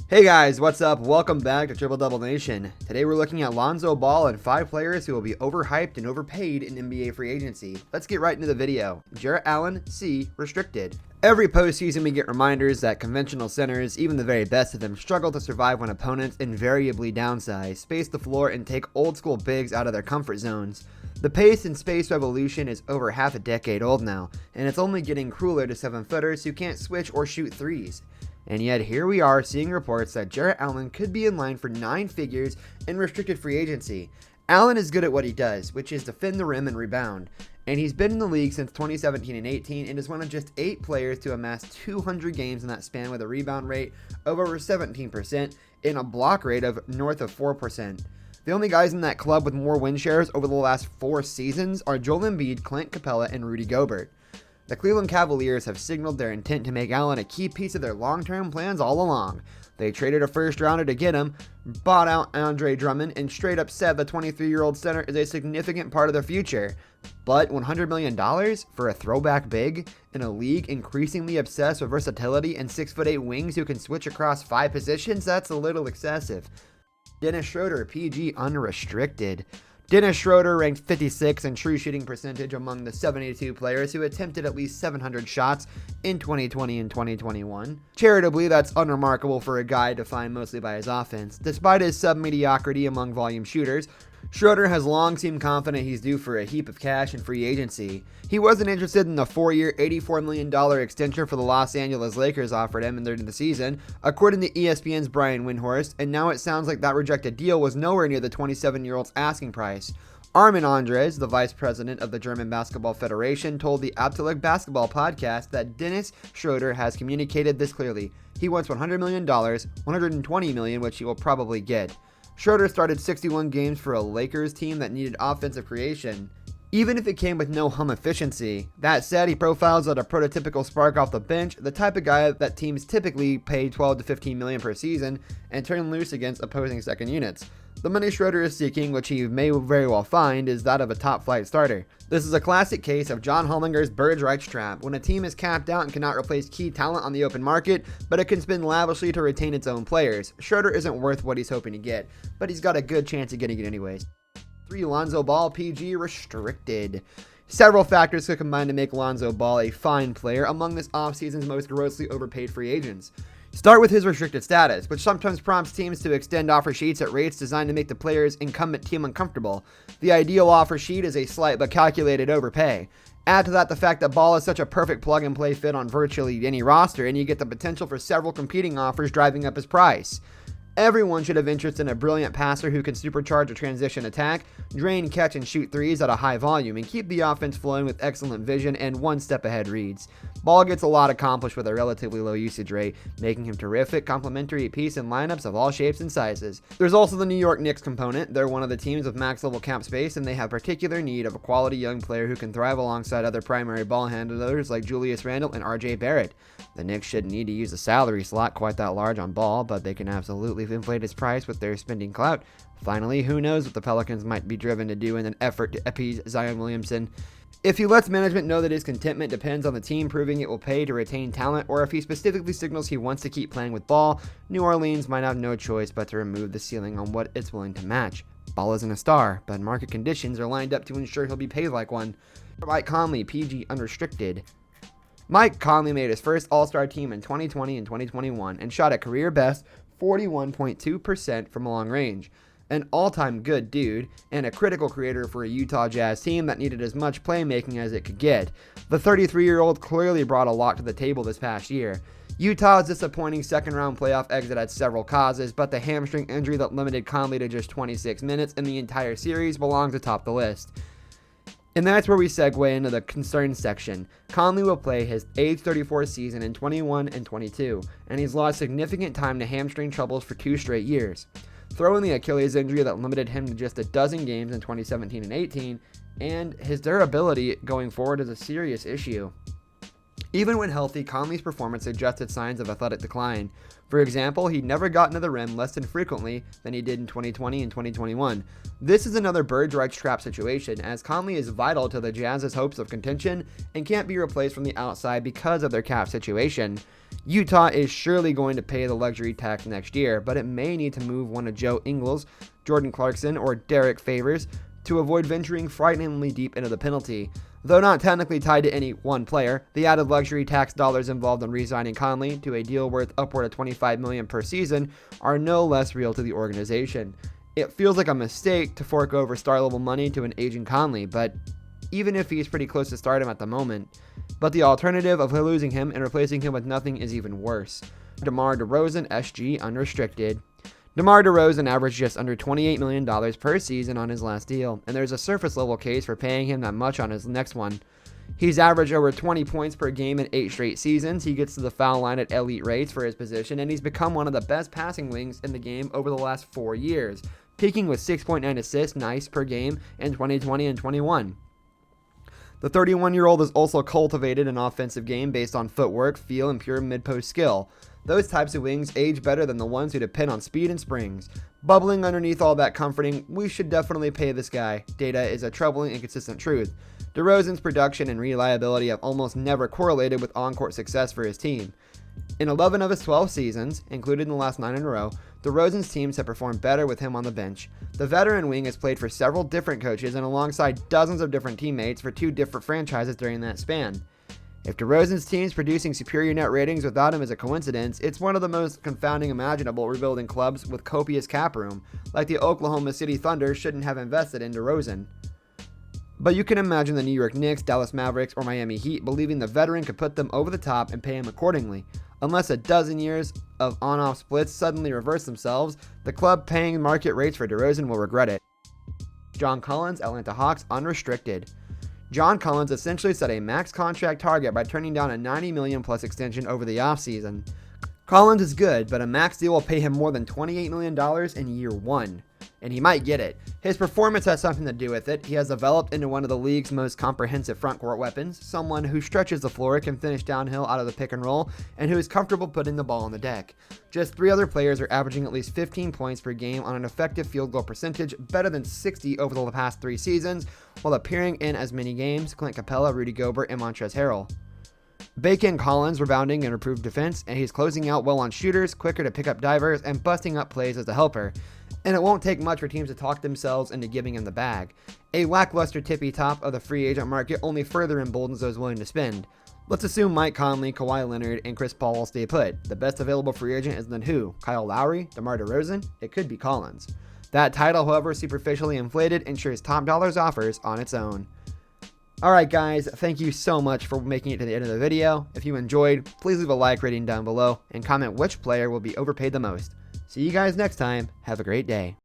Hey guys, what's up? Welcome back to Triple Double Nation. Today we're looking at Lonzo Ball and 5 players who will be overhyped and overpaid in NBA free agency. Let's get right into the video. Jarrett Allen, C, restricted. Every postseason we get reminders that conventional centers, even the very best of them, struggle to survive when opponents invariably downsize, space the floor, and take old school bigs out of their comfort zones. The pace and space revolution is over half a decade old now, and it's only getting crueler to 7-footers who can't switch or shoot threes. And yet here we are seeing reports that Jarrett Allen could be in line for 9 figures in restricted free agency. Allen is good at what he does, which is defend the rim and rebound. And he's been in the league since 2017 and 18 and is one of just 8 players to amass 200 games in that span with a rebound rate of over 17% and a block rate of north of 4%. The only guys in that club with more win shares over the last 4 seasons are Joel Embiid, Clint Capella, and Rudy Gobert. The Cleveland Cavaliers have signaled their intent to make Allen a key piece of their long-term plans all along. They traded a first-rounder to get him, bought out Andre Drummond, and straight up said the 23-year-old center is a significant part of their future. But $100 million for a throwback big in a league increasingly obsessed with versatility and 6'8" wings who can switch across 5 positions? That's a little excessive. Dennis Schroeder, PG, unrestricted. Dennis Schroeder ranked 56 in true shooting percentage among the 72 players who attempted at least 700 shots in 2020 and 2021. Charitably, that's unremarkable for a guy defined mostly by his offense. Despite his sub-mediocrity among volume shooters, Schroeder has long seemed confident he's due for a heap of cash in free agency. He wasn't interested in the 4-year, $84 million extension for the Los Angeles Lakers offered him in the season, according to ESPN's Brian Windhorst, and now it sounds like that rejected deal was nowhere near the 27-year-old's asking price. Armin Andres, the vice president of the German Basketball Federation, told the Absolute Basketball podcast that Dennis Schroeder has communicated this clearly. He wants $100 million, $120 million, which he will probably get. Schroeder started 61 games for a Lakers team that needed offensive creation, even if it came with no hum efficiency. That said, he profiles as a prototypical spark off the bench, the type of guy that teams typically pay $12 to $15 million per season and turn loose against opposing second units. The money Schroeder is seeking, which he may very well find, is that of a top-flight starter. This is a classic case of John Hollinger's Birds Rights trap, when a team is capped out and cannot replace key talent on the open market, but it can spend lavishly to retain its own players. Schroeder isn't worth what he's hoping to get, but he's got a good chance of getting it anyways. 3. Lonzo Ball, PG, restricted. Several factors could combine to make Lonzo Ball a fine player among this offseason's most grossly overpaid free agents. Start with his restricted status, which sometimes prompts teams to extend offer sheets at rates designed to make the player's incumbent team uncomfortable. The ideal offer sheet is a slight but calculated overpay. Add to that the fact that Ball is such a perfect plug-and-play fit on virtually any roster, and you get the potential for several competing offers driving up his price. Everyone should have interest in a brilliant passer who can supercharge a transition attack, drain, catch, and shoot threes at a high volume, and keep the offense flowing with excellent vision and one-step-ahead reads. Ball gets a lot accomplished with a relatively low usage rate, making him terrific complementary piece in lineups of all shapes and sizes. There's also the New York Knicks component. They're one of the teams with max-level cap space, and they have particular need of a quality young player who can thrive alongside other primary ball handlers like Julius Randle and RJ Barrett. The Knicks shouldn't need to use a salary slot quite that large on Ball, but they can absolutely inflate his price with their spending clout. Finally, who knows what the Pelicans might be driven to do in an effort to appease Zion Williamson. If he lets management know that his contentment depends on the team proving it will pay to retain talent, or if he specifically signals he wants to keep playing with Ball, New Orleans might have no choice but to remove the ceiling on what it's willing to match. Ball isn't a star, but market conditions are lined up to ensure he'll be paid like one. Mike Conley, PG, unrestricted. Mike Conley made his first All-Star team in 2020 and 2021 and shot a career-best 41.2% from long range. An all-time good dude, and a critical creator for a Utah Jazz team that needed as much playmaking as it could get. The 33-year-old clearly brought a lot to the table this past year. Utah's disappointing second-round playoff exit had several causes, but the hamstring injury that limited Conley to just 26 minutes in the entire series belongs atop the list. And that's where we segue into the concerns section. Conley will play his age 34 season in 21 and 22, and he's lost significant time to hamstring troubles for 2 straight years. Throw in the Achilles injury that limited him to just a dozen games in 2017 and 18, and his durability going forward is a serious issue. Even when healthy, Conley's performance suggested signs of athletic decline. For example, he never got into the rim less than frequently than he did in 2020 and 2021. This is another Birds Rights trap situation, as Conley is vital to the Jazz's hopes of contention and can't be replaced from the outside because of their cap situation. Utah is surely going to pay the luxury tax next year, but it may need to move one of Joe Ingles, Jordan Clarkson, or Derek Favors to avoid venturing frighteningly deep into the penalty. Though not technically tied to any one player, the added luxury tax dollars involved in re-signing Conley to a deal worth upward of $25 million per season are no less real to the organization. It feels like a mistake to fork over star-level money to an aging Conley, but even if he's pretty close to stardom at the moment. But the alternative of losing him and replacing him with nothing is even worse. DeMar DeRozan, SG, unrestricted. DeMar DeRozan averaged just under $28 million per season on his last deal, and there's a surface-level case for paying him that much on his next one. He's averaged over 20 points per game in 8 straight seasons, he gets to the foul line at elite rates for his position, and he's become one of the best passing wings in the game over the last 4 years, peaking with 6.9 assists nice per game in 2020 and 21. The 31-year-old has also cultivated an offensive game based on footwork, feel, and pure mid-post skill. Those types of wings age better than the ones who depend on speed and springs. Bubbling underneath all that comforting, we should definitely pay this guy. Data is a troubling and consistent truth. DeRozan's production and reliability have almost never correlated with on-court success for his team. In 11 of his 12 seasons, including the last 9 in a row, DeRozan's teams have performed better with him on the bench. The veteran wing has played for several different coaches and alongside dozens of different teammates for 2 different franchises during that span. If DeRozan's team's producing superior net ratings without him is a coincidence, it's one of the most confounding imaginable rebuilding clubs with copious cap room, like the Oklahoma City Thunder shouldn't have invested in DeRozan. But you can imagine the New York Knicks, Dallas Mavericks, or Miami Heat believing the veteran could put them over the top and pay him accordingly. Unless a dozen years of on-off splits suddenly reverse themselves, the club paying market rates for DeRozan will regret it. John Collins, Atlanta Hawks, unrestricted. John Collins essentially set a max contract target by turning down a $90 million plus extension over the offseason. Collins is good, but a max deal will pay him more than $28 million in year 1. And he might get it. His performance has something to do with it. He has developed into one of the league's most comprehensive frontcourt weapons, someone who stretches the floor, can finish downhill out of the pick and roll, and who is comfortable putting the ball on the deck. Just 3 other players are averaging at least 15 points per game on an effective field goal percentage, better than 60 over the past 3 seasons, while appearing in as many games: Clint Capella, Rudy Gobert, and Montrezl Harrell. Bacon Collins rebounding and improved defense, and he's closing out well on shooters, quicker to pick up divers, and busting up plays as a helper. And it won't take much for teams to talk themselves into giving him the bag. A lackluster tippy top of the free agent market only further emboldens those willing to spend. Let's assume Mike Conley, Kawhi Leonard, and Chris Paul will stay put. The best available free agent is then who? Kyle Lowry? DeMar DeRozan? It could be Collins. That title, however superficially inflated, ensures top dollars offers on its own. Alright guys, thank you so much for making it to the end of the video. If you enjoyed, please leave a like rating down below and comment which player will be overpaid the most. See you guys next time. Have a great day.